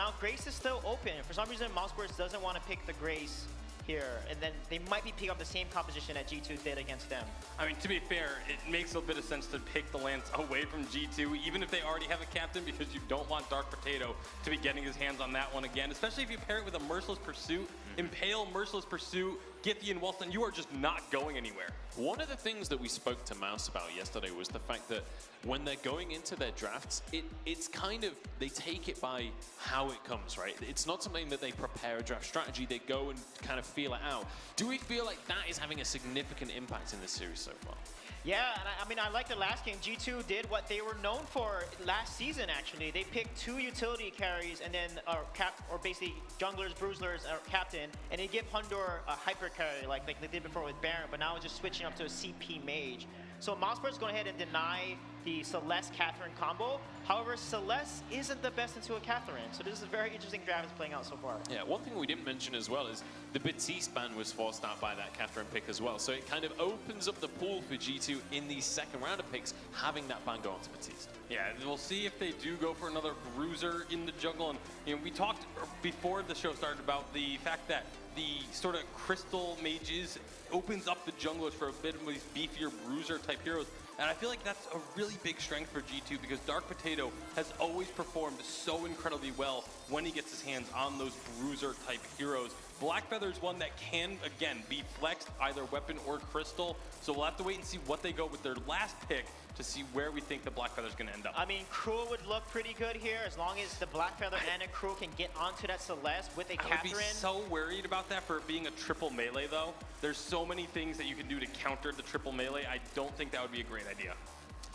now Grace is still open. For some reason, Mousesports doesn't want to pick the Grace here, and then they might be picking up the same composition that G2 did against them. I mean, to be fair, it makes a bit of sense to pick the Lance away from G2, even if they already have a captain, because you don't want Dark Potato to be getting his hands on that one again, especially if you pair it with a Merciless Pursuit. Impale, Merciless Pursuit, get the Inwalston, you are just not going anywhere. One of the things that we spoke to Mouse about yesterday was the fact that when they're going into their drafts, it's kind of, they take it by how it comes, right? It's not something that they prepare a draft strategy, they go and kind of feel it out. Do we feel like that is having a significant impact in this series so far? Yeah, and I mean, I like the last game. G2 did what they were known for last season, actually. They picked 2 utility carries and then, or basically junglers, bruislers, or captain, and they give Hundor a hyper carry like they did before with Baron, but now it's just switching up to a CP mage. So Mousesports go ahead and deny the Celeste Catherine combo. However, Celeste isn't the best into a Catherine, so this is a very interesting draft that's playing out so far. Yeah, one thing we didn't mention as well is the Batiste ban was forced out by that Catherine pick as well, so it kind of opens up the pool for G2 in these second round of picks, having that ban go on to Batiste. Yeah, we'll see if they do go for another bruiser in the jungle. And you know, we talked before the show started about the fact that the sort of crystal mages opens up the junglers for a bit of these beefier bruiser type heroes. And I feel like that's a really big strength for G2 because Dark Potato has always performed so incredibly well when he gets his hands on those bruiser type heroes. Blackfeather is one that can, again, be flexed either weapon or crystal. So we'll have to wait and see what they go with their last pick to see where we think the Blackfeather is going to end up. I mean, Cruel would look pretty good here as long as the Blackfeather and a Cruel can get onto that Celeste with a Catherine. I would be so worried about that for it being a triple melee, though. There's so many things that you can do to counter the triple melee. I don't think that would be a great idea.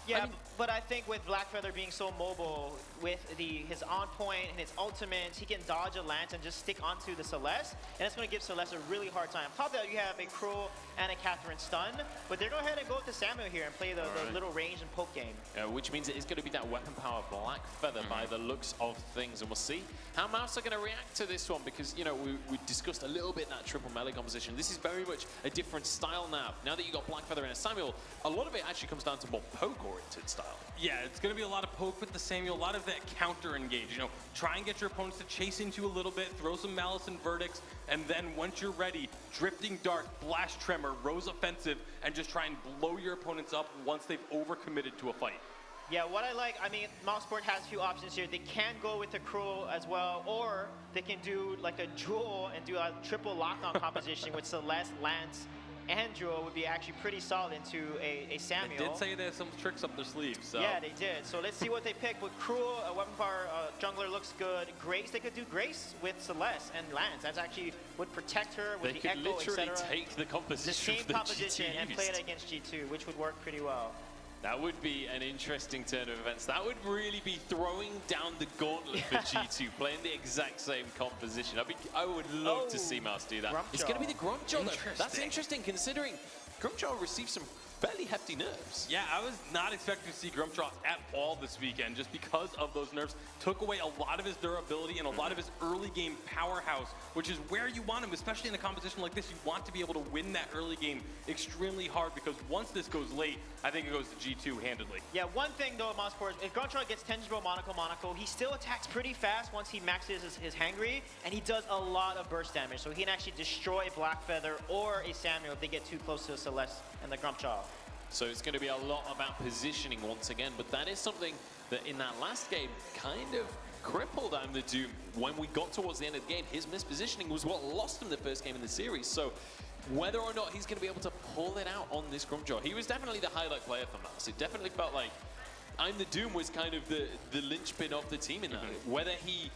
Yeah, but I think with Blackfeather being so mobile, with his on point and his ultimates, he can dodge a Lance and just stick onto the Celeste, and it's going to give Celeste a really hard time. Top of that, you have a Cruel and a Catherine stun, but they're going to go ahead and go with the Samuel here and play the little range and poke game. Which means it is going to be that weapon power Blackfeather by the looks of things, and we'll see how Mouse are going to react to this one because, you know, we discussed a little bit that triple melee composition. This is very much a different style now. Now that you've got Blackfeather and a Samuel, a lot of it actually comes down to more poke-oriented style. Yeah, it's going to be a lot of poke with the Samuel, a lot of that counter engage. You know, try and get your opponents to chase into you a little bit, throw some Malice and Verdicts, and then once you're ready, Drifting Dart, Blast Tremor, Rose Offensive, and just try and blow your opponents up once they've overcommitted to a fight. Yeah, what I like, I mean, Mousesports has a few options here. They can go with the Cruel as well, or they can do like a Jewel and do a triple lockdown composition with Celeste, Lance, and Jewel would be actually pretty solid into a Samuel. They did say they have some tricks up their sleeves, so. Yeah, they did. So let's see what they pick. With Cruel, a weapon power jungler looks good. Grace, they could do Grace with Celeste and Lance. That's actually would protect her with the Echo, etc. They could literally take the composition, the same composition and play it against G2, which would work pretty well. That would be an interesting turn of events. That would really be throwing down the gauntlet for G2, playing the exact same composition. I would love to see Mouse do that. Grumpjaw. It's going to be the Grumpjaw, though. That's interesting, considering Grumpjaw received some fairly hefty nerfs. Yeah, I was not expecting to see Grumpjaw at all this weekend just because of those nerfs. Took away a lot of his durability and a lot of his early game powerhouse, which is where you want him, especially in a composition like this. You want to be able to win that early game extremely hard because once this goes late, I think it goes to G2 handedly. Yeah, one thing though, Mousesports, if Grumpjaw gets Tangible Monaco, he still attacks pretty fast once he maxes his Hangry, and he does a lot of burst damage, so he can actually destroy Blackfeather or a Samuel if they get too close to the Celeste and the Grumpjaw. So it's going to be a lot about positioning once again, but that is something that in that last game kind of crippled I'm the Doom. When we got towards the end of the game, his mispositioning was what lost him the first game in the series. So whether or not he's going to be able to pull it out on this Grumpjaw, he was definitely the highlight player for Mouse. It definitely felt like I'm the Doom was kind of the linchpin of the team in that. Whether he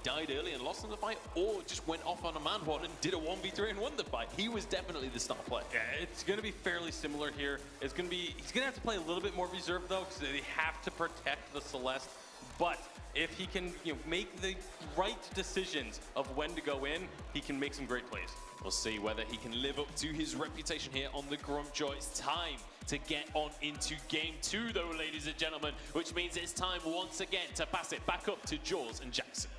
died early and lost in the fight, or just went off on a man one and did a 1v3 and won the fight, he was definitely the star player. Yeah, it's going to be fairly similar here. He's going to have to play a little bit more reserved though, because they have to protect the Celeste. But if he can, make the right decisions of when to go in, he can make some great plays. We'll see whether he can live up to his reputation here on the Grumpjaw. It's time to get on into game 2 though, ladies and gentlemen, which means it's time once again to pass it back up to Jaws and Jackson.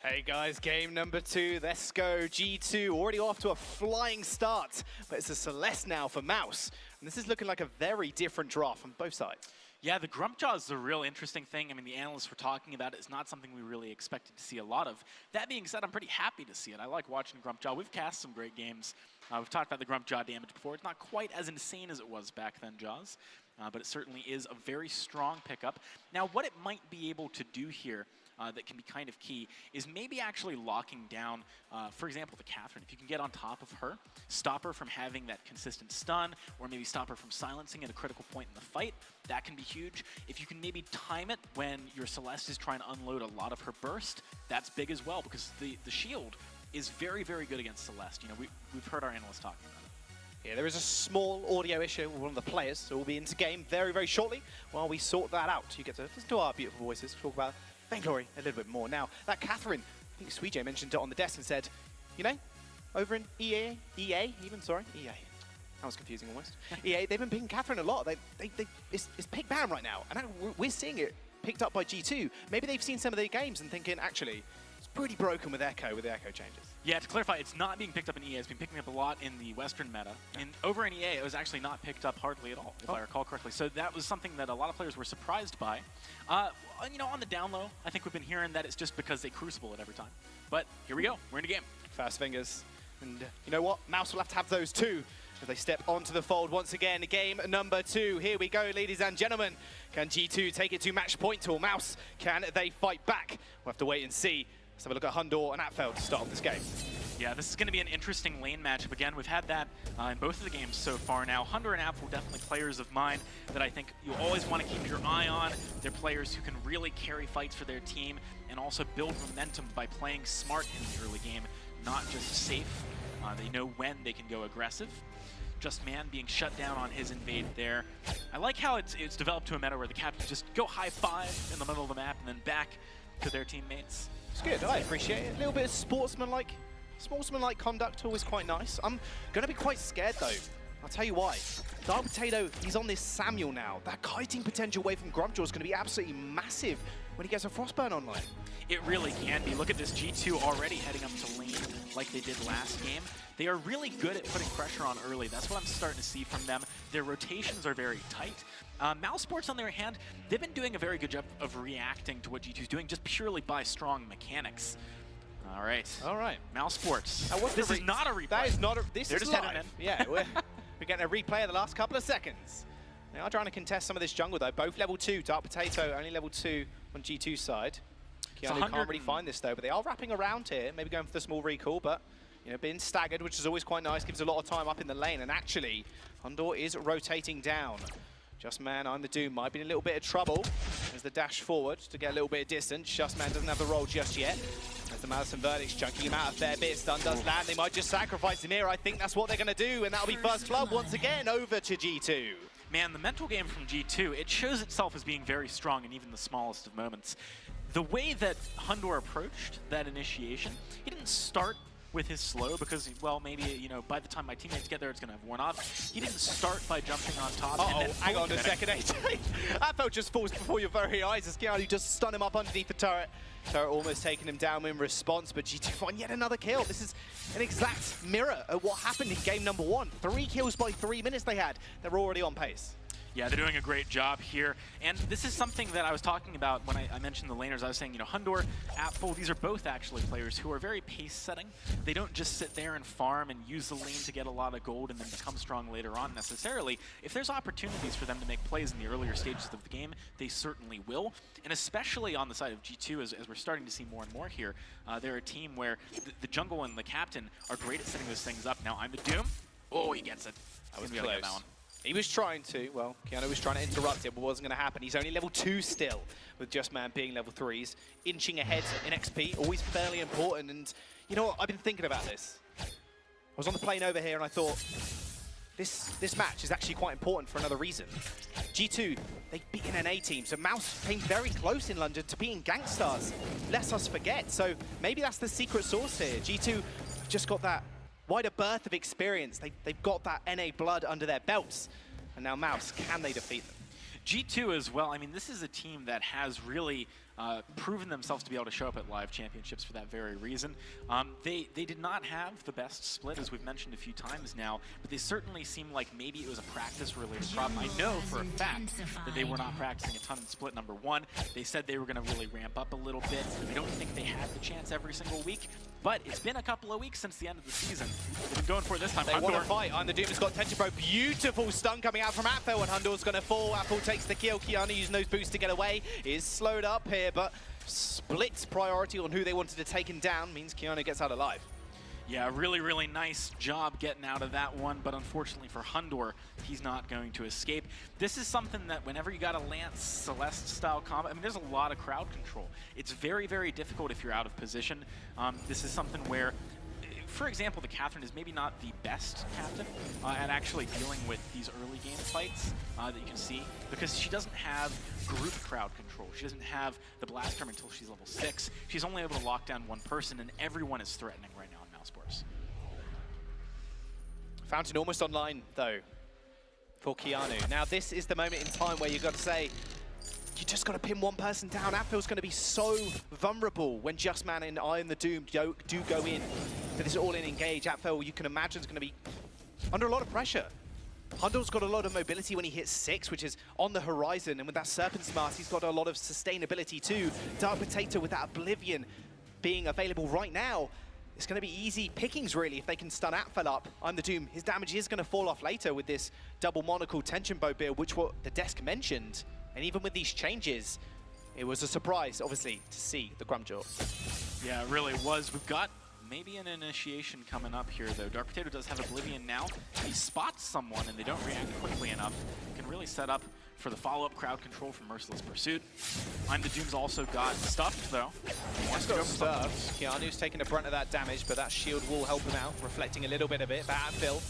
Hey guys, game number 2, let's go. G2 already off to a flying start, but it's a Celeste now for Mouse. And this is looking like a very different draft on both sides. Yeah, the Grumpjaw is the real interesting thing. I mean, the analysts were talking about it. It's not something we really expected to see a lot of. That being said, I'm pretty happy to see it. I like watching Grumpjaw. We've cast some great games. We've talked about the Grumpjaw damage before. It's not quite as insane as it was back then, Jaws, but it certainly is a very strong pickup. Now, what it might be able to do here that can be kind of key is maybe actually locking down, for example, the Catherine. If you can get on top of her, stop her from having that consistent stun, or maybe stop her from silencing at a critical point in the fight, that can be huge. If you can maybe time it when your Celeste is trying to unload a lot of her burst, that's big as well, because the shield is very, very good against Celeste. You know, we've heard our analysts talking about it. Yeah, there is a small audio issue with one of the players, so we'll be into game very, very shortly. While we sort that out, you get to listen to our beautiful voices, talk about Vainglory a little bit more. Now, that Catherine, I think Sweet J mentioned it on the desk and said, you know, over in EA, that was confusing almost. EA, they've been picking Catherine a lot. It's pick ban right now, and we're seeing it picked up by G2. Maybe they've seen some of their games and thinking, actually, it's pretty broken with the Echo changes. Yeah, to clarify, it's not being picked up in EA. It's been picking up a lot in the Western meta. And over in EA, it was actually not picked up hardly at all, if I recall correctly. So that was something that a lot of players were surprised by. You know, on the down low, I think we've been hearing that it's just because they crucible it every time. But here we go. We're in a game. Fast fingers. And you know what? Mouse will have those too as they step onto the fold once again. Game number 2. Here we go, ladies and gentlemen. Can G2 take it to match point, or Mouse, can they fight back? We'll have to wait and see. Let's have a look at Hundor and Atfeld to start off this game. Yeah, this is going to be an interesting lane matchup. Again, we've had that in both of the games so far now. Hundor and Atfeld definitely players of mine that I think you always want to keep your eye on. They're players who can really carry fights for their team and also build momentum by playing smart in the early game, not just safe. They know when they can go aggressive. Just Man being shut down on his invade there. I like how it's developed to a meta where the captains just go high five in the middle of the map and then back to their teammates. It's good, I appreciate it. A little bit of sportsmanlike conduct, always quite nice. I'm going to be quite scared though. I'll tell you why. Dark Potato, he's on this Samuel now. That kiting potential away from Grumpjaw is going to be absolutely massive when he gets a Frostburn online. It really can be. Look at this G2 already heading up to lane like they did last game. They are really good at putting pressure on early. That's what I'm starting to see from them. Their rotations are very tight. Mousesports, on their hand, they've been doing a very good job of reacting to what G2's doing just purely by strong mechanics. All right. Mousesports. This is not a replay. That is not a... This They're is just live. heading in. Yeah, we're getting a replay of the last couple of seconds. They are trying to contest some of this jungle though. Both level 2. Dark Potato only level 2 on G2's side. Keanu can't really find this though, but they are wrapping around here. Maybe going for the small recall, but you know, being staggered, which is always quite nice, gives a lot of time up in the lane. And actually, Hundor is rotating down. Just Man, I'm the Doom, might be in a little bit of trouble as the dash forward to get a little bit of distance. Just Man doesn't have the roll just yet. As the Madison Verdict's chunking him out a fair bit. Stun does land. They might just sacrifice him here. I think that's what they're going to do, and that'll be first blood once again over to G2. Man, the mental game from G2, it shows itself as being very strong in even the smallest of moments. The way that Hundor approached that initiation, he didn't start with his slow because, well, maybe, you know, by the time my teammates get there, it's going to have worn off. He didn't start by jumping on top. And then hang on a second, AJ. Atfeld just falls before your very eyes as Keanu just stun him up underneath the turret. Turret almost taking him down in response, but G2 find yet another kill. This is an exact mirror of what happened in game number 1. 3 kills by 3 minutes they had. They're already on pace. Yeah, they're doing a great job here. And this is something that I was talking about when I mentioned the laners. I was saying, you know, Hundor, Atfel, these are both actually players who are very pace-setting. They don't just sit there and farm and use the lane to get a lot of gold and then become strong later on necessarily. If there's opportunities for them to make plays in the earlier stages of the game, they certainly will. And especially on the side of G2, as we're starting to see more and more here, they're a team where the jungle and the captain are great at setting those things up. Now, I'm the Doom. Oh, he gets it. That was close. That one. He was trying to, well, Keanu was trying to interrupt it, but wasn't going to happen. He's only level 2 still, with Just Man being level 3s. Inching ahead in XP, always fairly important. And you know what, I've been thinking about this. I was on the plane over here and I thought, this match is actually quite important for another reason. G2, they've beaten an A team, so Mouse came very close in London to beating Gangstars. Lest us forget, so maybe that's the secret sauce here. G2 just got that wider berth of experience. They've got that NA blood under their belts. And now Mouse, can they defeat them? G2 as well, I mean, this is a team that has really proven themselves to be able to show up at live championships for that very reason. They did not have the best split, as we've mentioned a few times now, but they certainly seemed like maybe it was a practice-related problem. I know for a fact that they were not practicing a ton in split number 1. They said they were going to really ramp up a little bit. I don't think they had the chance every single week, but it's been a couple of weeks since the end of the season. They've been going for it this time. They want to fight. I'm the Doom has got Tension Bro. Beautiful stun coming out from Apfel, and Hundor's going to fall. Apfel takes the kill. Keanu using those boosts to get away. Is slowed up here, but split priority on who they wanted to take him down means Keanu gets out alive. Yeah, really, really nice job getting out of that one, but unfortunately for Hundor, he's not going to escape. This is something that whenever you got a Lance Celeste style combat, I mean, there's a lot of crowd control. It's very, very difficult if you're out of position. This is something where, for example, the Catherine is maybe not the best captain at actually dealing with these early game fights that you can see, because she doesn't have group crowd control. She doesn't have the blast term until she's level 6. She's only able to lock down one person, and everyone is threatening right now in Mousesports. Fountain almost online, though, for Keanu. Now, this is the moment in time where you've got to say, you just got to pin one person down. Apfel's going to be so vulnerable when Just Man and I and the Doom do go in for this all-in engage. Apfel, you can imagine, is going to be under a lot of pressure. Hundor's got a lot of mobility when he hits 6, which is on the horizon, and with that Serpent Smart, he's got a lot of sustainability too. Dark Potato with that Oblivion being available right now, it's going to be easy pickings, really, if they can stun Apfel up. I'm the Doom. His damage is going to fall off later with this double monocle Tension Bow build, which what the desk mentioned. And even with these changes, it was a surprise, obviously, to see the Grumpjaw. Yeah, it really was. We've got maybe an initiation coming up here, though. Dark Potato does have Oblivion now. He spots someone, and they don't react quickly enough. Can really set up for the follow-up crowd control from Merciless Pursuit. I'm the Doom's also got stuffed, though. He wants to go for stuffed. Keanu's taking the brunt of that damage, but that shield will help him out, reflecting a little bit of it. But Apfel,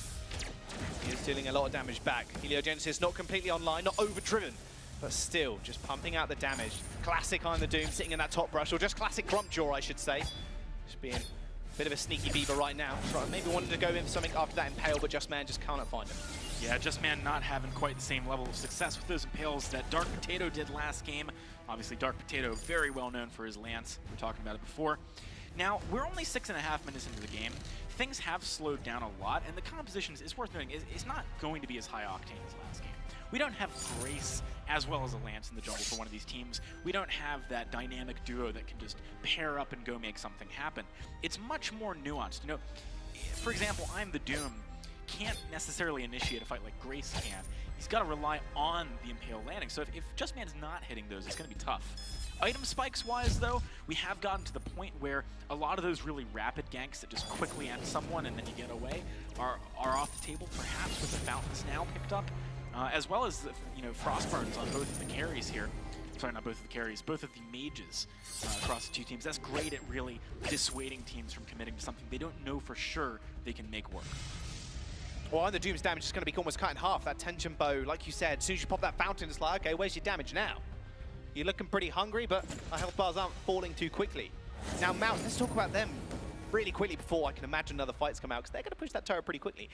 he is dealing a lot of damage back. Heliogenesis not completely online, not overdriven, but still just pumping out the damage. Classic I'm the Doom sitting in that top brush, or just classic Grumpjaw, I should say. Just being a bit of a sneaky beaver right now. Maybe wanted to go in for something after that Impale, but Just Man just cannot find him. Yeah, Just Man not having quite the same level of success with those Impales that Dark Potato did last game. Obviously, Dark Potato, very well known for his lance. We were talking about it before. Now, we're only 6.5 minutes into the game. Things have slowed down a lot, and the composition is worth noting, is not going to be as high octane as last game. We don't have Grace as well as a Lance in the jungle for one of these teams. We don't have that dynamic duo that can just pair up and go make something happen. It's much more nuanced. You know, for example, I'm the Doom can't necessarily initiate a fight like Grace can. He's got to rely on the Impale landing. So if Just Man's not hitting those, it's going to be tough. Item spikes wise, though, we have gotten to the point where a lot of those really rapid ganks that just quickly end someone and then you get away are off the table, perhaps with the fountains now picked up, as well as the, Frostburns on both of the carries here. Sorry, not both of the carries, both of the mages across the two teams. That's great at really dissuading teams from committing to something they don't know for sure they can make work. Well, the Doom's damage is going to be almost cut in half. That Tension Bow, like you said, as soon as you pop that fountain, it's like, okay, where's your damage now? You're looking pretty hungry, but our health bars aren't falling too quickly. Now, Mouse, let's talk about them really quickly before I can imagine other fights come out, because they're going to push that turret pretty quickly.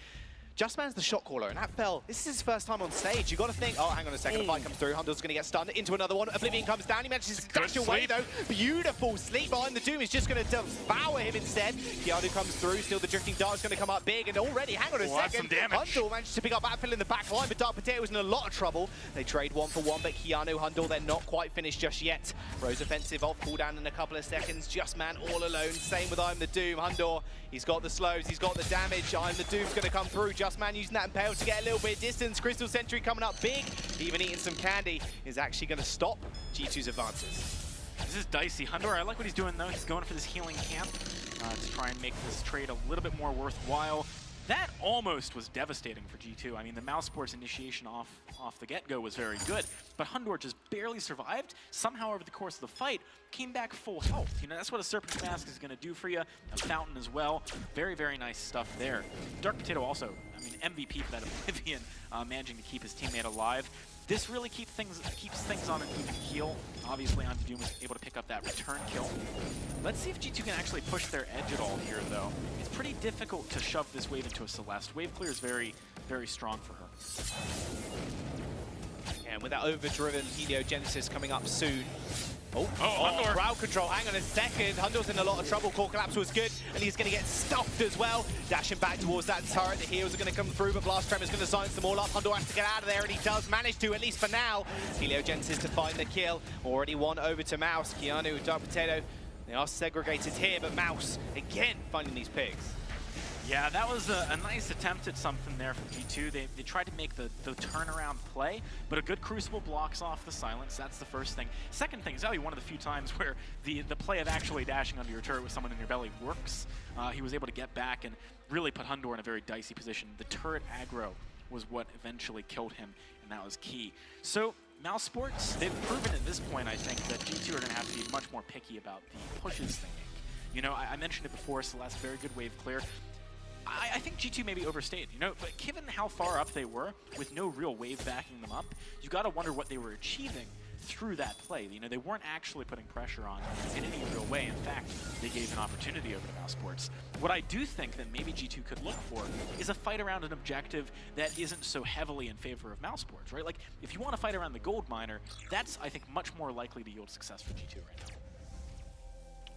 Just Man's the shot caller, and Apfel, this is his first time on stage. You got to think, oh, hang on a second, a fight comes through. Hunter's going to get stunned into another one. Oblivion comes down. He manages to dash away, though. Beautiful sleep behind the Doom. He's just going to devour him instead. Keanu comes through. Still, the Drifting Dart's going to come up big, and already, hang on a second. Hunter manages to pick up Apfel in the back line, but Dark Potato was in a lot of trouble. They trade 1-for-1, but Keanu, Hundor, they're not quite finished just yet. Rose offensive off cooldown in a couple of seconds. Just Man all alone. Same with I'm the Doom. Hundor, he's got the slows. He's got the damage. I'm the Doom's going to come through. Just Man using that Impale to get a little bit of distance. Crystal Sentry coming up big, even eating some candy, is actually going to stop G2's advances. This is dicey. Hundor, I like what he's doing though. He's going for this healing camp to try and make this trade a little bit more worthwhile. That almost was devastating for G2. I mean, the Mousesports initiation off the get-go was very good, but Hundor just barely survived. Somehow over the course of the fight, came back full health. You know, that's what a Serpent's Mask is going to do for you. A Fountain as well. Very, very nice stuff there. Dark Potato also, I mean, MVP for that Oblivion, managing to keep his teammate alive. This really keeps things on an even keel. Obviously, Doom was able to pick up that return kill. Let's see if G2 can actually push their edge at all here, though. It's pretty difficult to shove this wave into a Celeste. Wave clear is very, very strong for her. And with that overdriven Heliogenesis coming up soon, Hundor. Crowd control. Hang on a second. Hundor's in a lot of trouble. Core Collapse was good, and he's going to get stuffed as well. Dashing back towards that turret. The heals are going to come through, but Blast Tremor's going to silence them all up. Hundor has to get out of there, and he does manage to, at least for now. Heliogenesis to find the kill. Already one over to Mouse. Keanu, Dark Potato, they are segregated here, but Mouse, again, finding these pigs. Yeah, that was a nice attempt at something there from G2. They tried to make the turnaround play, but a good Crucible blocks off the silence. That's the first thing. Second thing is probably one of the few times where the play of actually dashing under your turret with someone in your belly works. He was able to get back and really put Hundor in a very dicey position. The turret aggro was what eventually killed him, and that was key. So Mousesports, they've proven at this point, I think, that G2 are going to have to be much more picky about the pushes they make. You know, I mentioned it before, Celeste, very good wave clear. I think G2 maybe overstayed, you know, but given how far up they were, with no real wave backing them up, you got to wonder what they were achieving through that play. You know, they weren't actually putting pressure on in any real way. In fact, they gave an opportunity over to Mousesports. What I do think that maybe G2 could look for is a fight around an objective that isn't so heavily in favor of Mousesports, right? Like, if you want to fight around the gold miner, that's, I think, much more likely to yield success for G2 right now.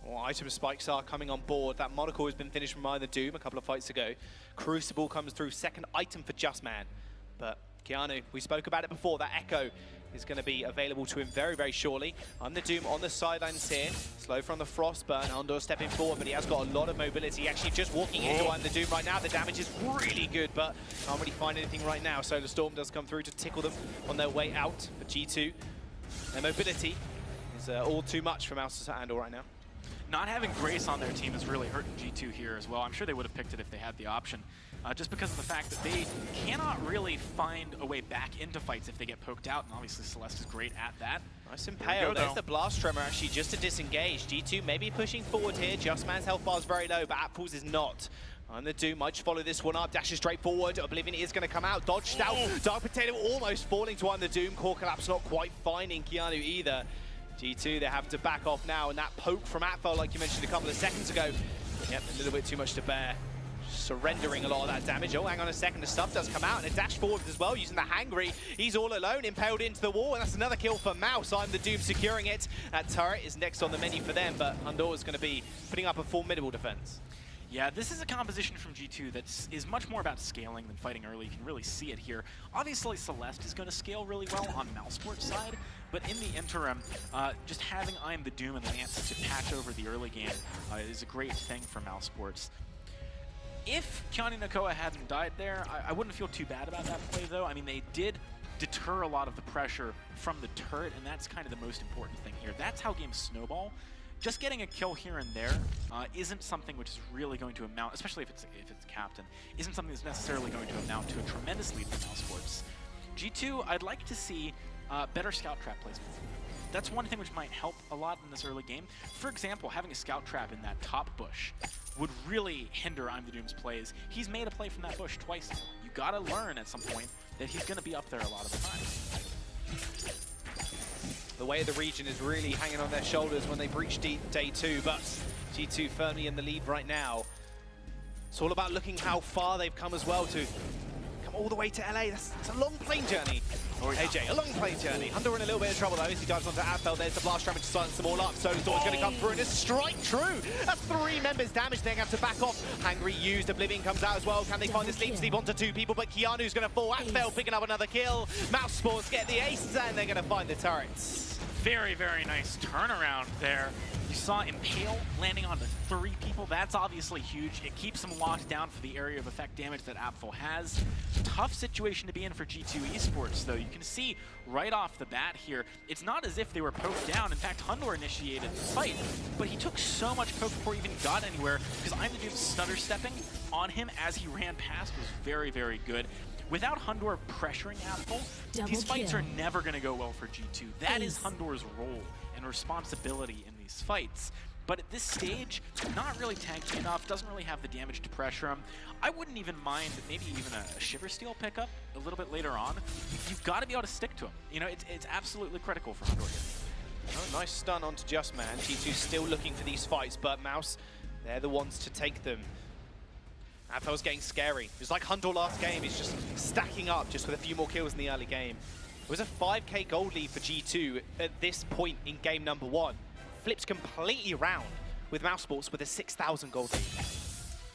Well, item spikes are coming on board. That monocle has been finished from Mine the Doom a couple of fights ago. Crucible comes through, second item for Just Man. But Keanu, we spoke about it before, that Echo is going to be available to him very, very shortly. I'm the Doom on the sidelines here. Slow from the Frostburn. Hundor stepping forward, but he has got a lot of mobility. Actually just walking into I'm the Doom right now. The damage is really good, but can't really find anything right now. Solar Storm does come through to tickle them on their way out. For G2, their mobility is all too much for Mouse to handle right now. Not having Grace on their team is really hurting G2 here as well. I'm sure they would have picked it if they had the option, just because of the fact that they cannot really find a way back into fights if they get poked out, and obviously Celeste is great at that. Nice impale. There's the Blast Tremor actually just to disengage. G2 maybe pushing forward here. Just Man's health bar is very low, but Apples is not. And the Doom might just follow this one up, dashes straight forward. Oblivion is going to come out, dodged out. Dark Potato almost falling to the Doom. Core Collapse not quite finding Keanu either. G2, they have to back off now, and that poke from Atfel, like you mentioned a couple of seconds ago, yep, a little bit too much to bear. Surrendering a lot of that damage. Oh, hang on a second, the stuff does come out, and a dash forward as well, using the Hangry. He's all alone, impaled into the wall, and that's another kill for Mouse. I'm the Doom securing it. That turret is next on the menu for them, but Hundor is going to be putting up a formidable defense. Yeah, this is a composition from G2 that is much more about scaling than fighting early. You can really see it here. Obviously, Celeste is going to scale really well on Mousesports' side, but in the interim, just having I'm the Doom and Lance to patch over the early game is a great thing for Mousesports. If Keanu Nakoa hadn't died there, I wouldn't feel too bad about that play, though. I mean, they did deter a lot of the pressure from the turret, and that's kind of the most important thing here. That's how games snowball. Just getting a kill here and there isn't something which is really going to amount, especially if it's captain, isn't something that's necessarily going to amount to a tremendous lead for Mousesports. G2, I'd like to see better scout trap placement. That's one thing which might help a lot in this early game. For example, having a scout trap in that top bush would really hinder I'm the Doom's plays. He's made a play from that bush twice now. You gotta learn at some point that he's gonna be up there a lot of the time. The way of the region is really hanging on their shoulders when they breach day 2, but G2 firmly in the lead right now. It's all about looking how far they've come as well to come all the way to LA. That's a long plane journey. AJ, a long plane journey. Hundor in a little bit of trouble though as he dives onto Atfel. There's the blast damage to silence them all up. Solar Storm's going to come through and a strike true. That's 3 members damaged. They're going to have to back off. Hangry used. Oblivion comes out as well. Can they find the sleep onto 2 people? But Keanu's going to fall. Atfel picking up another kill. Mousesports get the ace and they're going to find the turrets. Very, very nice turnaround there. You saw Impale landing onto 3 people. That's obviously huge. It keeps them locked down for the area of effect damage that Apfel has. Tough situation to be in for G2 Esports, though. You can see right off the bat here, it's not as if they were poked down. In fact, Hundor initiated the fight, but he took so much poke before he even got anywhere because I'm the Doom stutter stepping on him as he ran past was very, very good. Without Hundor pressuring Apfel, these fights are never going to go well for G2. That is Hundor's role and responsibility in these fights. But at this stage, not really tanky enough, doesn't really have the damage to pressure him. I wouldn't even mind maybe even a Shiver Steel pickup a little bit later on. You've got to be able to stick to him. You know, it's absolutely critical for Hundor here. Oh, nice stun onto Just Man. G2 still looking for these fights, but Mouse, they're the ones to take them. Atfel's getting scary. It's like Hundor last game. He's just stacking up just with a few more kills in the early game. It was a 5k gold lead for G2 at this point in game number 1. Flips completely around with Mousesports with a 6,000 gold lead.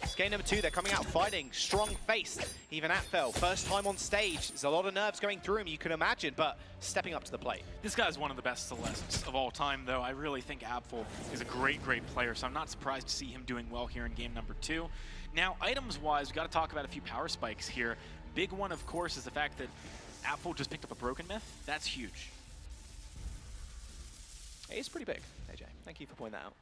It's game number 2, they're coming out fighting, strong face, even Atfel. First time on stage, there's a lot of nerves going through him, you can imagine, but stepping up to the plate. This guy's one of the best Celestes of all time, though. I really think Apfel is a great, great player, so I'm not surprised to see him doing well here in game number 2. Now, items-wise, we've got to talk about a few power spikes here. Big one, of course, is the fact that Apfel just picked up a Broken Myth. That's huge. It is pretty big, AJ. Thank you for pointing that out.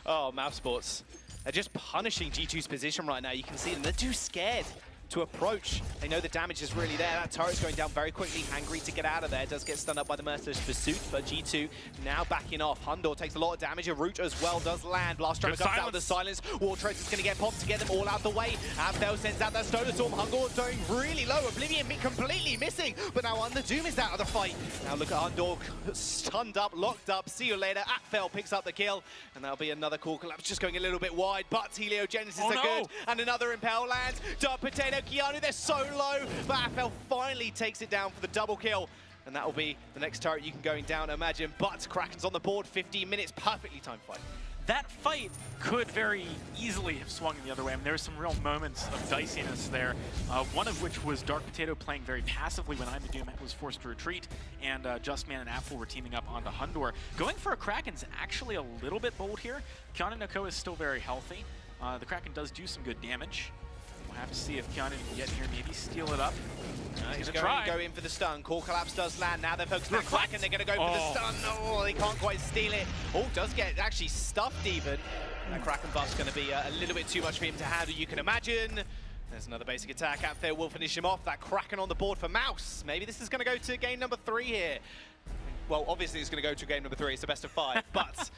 Oh, Mousesports. They're just punishing G2's position right now. You can see them. They're too scared to approach. They know the damage is really there. That turret's going down very quickly. Hangry to get out of there. Does get stunned up by the Merciless Pursuit, but G2 now backing off. Hundor takes a lot of damage. A root as well does land. Blast Tremor comes out of the silence. War Treads is going to get popped to get them all out the way. Abdel sends out that Stoner Storm. Hundor doing really low. Oblivion completely missing, but now Underdoom is out of the fight. Now look at Hundor stunned up, locked up. See you later. Atfel picks up the kill, and that'll be another core collapse. Just going a little bit wide, but Heliogenesis are good. And another Impel lands. Dark Potato, Keanu, they're so low, but Atfel finally takes it down for the double kill. And that will be the next turret you can going down, imagine. But Kraken's on the board, 15 minutes, perfectly timed fight. That fight could very easily have swung in the other way. I mean, there were some real moments of diciness there, one of which was Dark Potato playing very passively when I'm the Doom was forced to retreat, and Justman and Apfel were teaming up onto Hundor. Going for a Kraken's actually a little bit bold here. Keanu Nako is still very healthy. The Kraken does do some good damage. We'll have to see if Keanu can get in here, maybe steal it up. He's going to go in for the stun. Core Collapse does land. Now they're focused on Kraken. They're going to go for the stun. Oh, they can't quite steal it. Oh, does get actually stuffed even. That Kraken buff's going to be a little bit too much for him to handle, you can imagine. There's another basic attack. Atfair will finish him off. That Kraken on the board for Mouse. Maybe this is going to go to game number 3 here. Well, obviously it's going to go to game number 3. It's the best of 5, but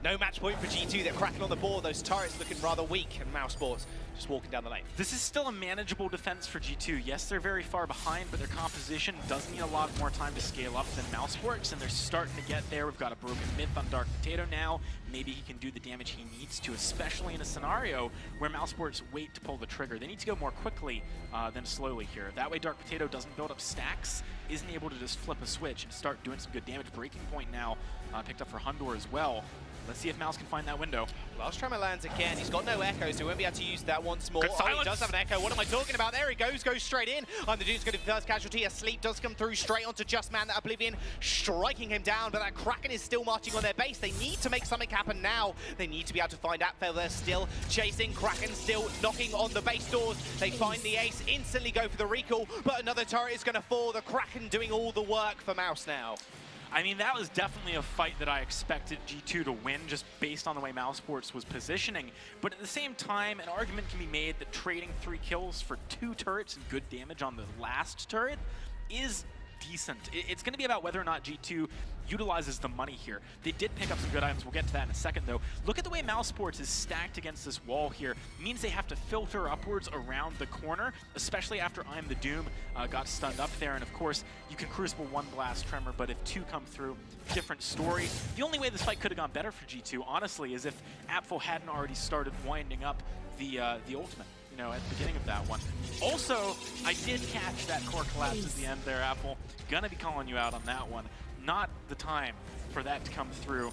no match point for G2. They're Kraken on the board. Those turrets looking rather weak, and Mousesports just walking down the lane. This is still a manageable defense for G2. Yes, they're very far behind, but their composition does need a lot more time to scale up than Mousesports, and they're starting to get there. We've got a Broken Myth on Dark Potato now. Maybe he can do the damage he needs to, especially in a scenario where Mousesports wait to pull the trigger. They need to go more quickly than slowly here. That way Dark Potato doesn't build up stacks, isn't able to just flip a switch and start doing some good damage. Breaking Point now picked up for Hundor as well. Let's see if Mouse can find that window. Blast Tremor lands again. He's got no echo, so he won't be able to use that once more. Oh, he does have an echo. What am I talking about? There he goes straight in. The dude's going to be the first casualty. A sleep does come through straight onto Justman. That Oblivion striking him down, but that Kraken is still marching on their base. They need to make something happen now. They need to be able to find Atfel. They're still chasing. Kraken still knocking on the base doors. They find the ace, instantly go for the recall, but another turret is going to fall. The Kraken doing all the work for Mouse now. I mean, that was definitely a fight that I expected G2 to win just based on the way Mousesports was positioning. But at the same time, an argument can be made that trading 3 kills for 2 turrets and good damage on the last turret is decent. It's going to be about whether or not G2 utilizes the money here. They did pick up some good items. We'll get to that in a second, though. Look at the way Mousesports is stacked against this wall here. It means they have to filter upwards around the corner, especially after I'm the Doom got stunned up there. And of course, you can Crucible 1 Blast Tremor, but if 2 come through, different story. The only way this fight could have gone better for G2, honestly, is if Apfel hadn't already started winding up the ultimate, you know, at the beginning of that one. Also, I did catch that core collapse at the end there, Apfel. Gonna be calling you out on that one. Not the time for that to come through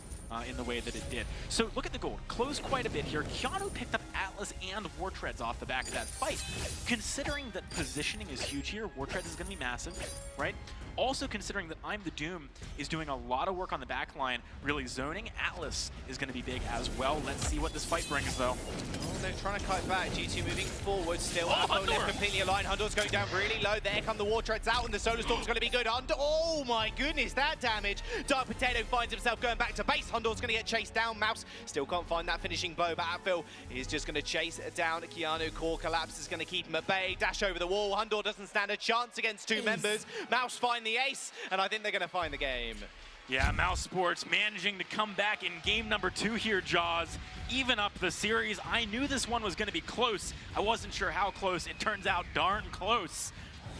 in the way that it did. So look at the gold. Closed quite a bit here. Keanu picked up Atlas and War Treads off the back of that fight. Considering that positioning is huge here, War Treads is going to be massive, right? Also considering that I'm the Doom is doing a lot of work on the back line, really zoning. Atlas is going to be big as well. Let's see what this fight brings, though. Oh, they're trying to cut back. G2 moving forward still. Hundor left completely aligned. Hundor's going down really low. There come the War Treads out, and the Solar Storm's going to be good. Oh my goodness, that damage. Dark Potato finds himself going back to base. Hundor's going to get chased down. Mouse still can't find that finishing blow, but Atfel is just going to chase down Keanu. Core Collapse is going to keep him at bay. Dash over the wall. Hundor doesn't stand a chance against 2 members. Mouse find the ace, and I think they're going to find the game. Yeah, Mousesports managing to come back in game number 2 here, Jaws. Even up the series. I knew this one was going to be close. I wasn't sure how close. It turns out darn close.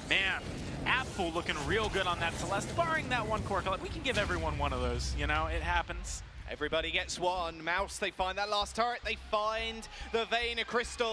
Man, Apfel looking real good on that Celeste, barring that one core collapse. We can give everyone one of those, you know, it happens. Everybody gets one. Mouse, they find that last turret. They find the Vein of Crystal.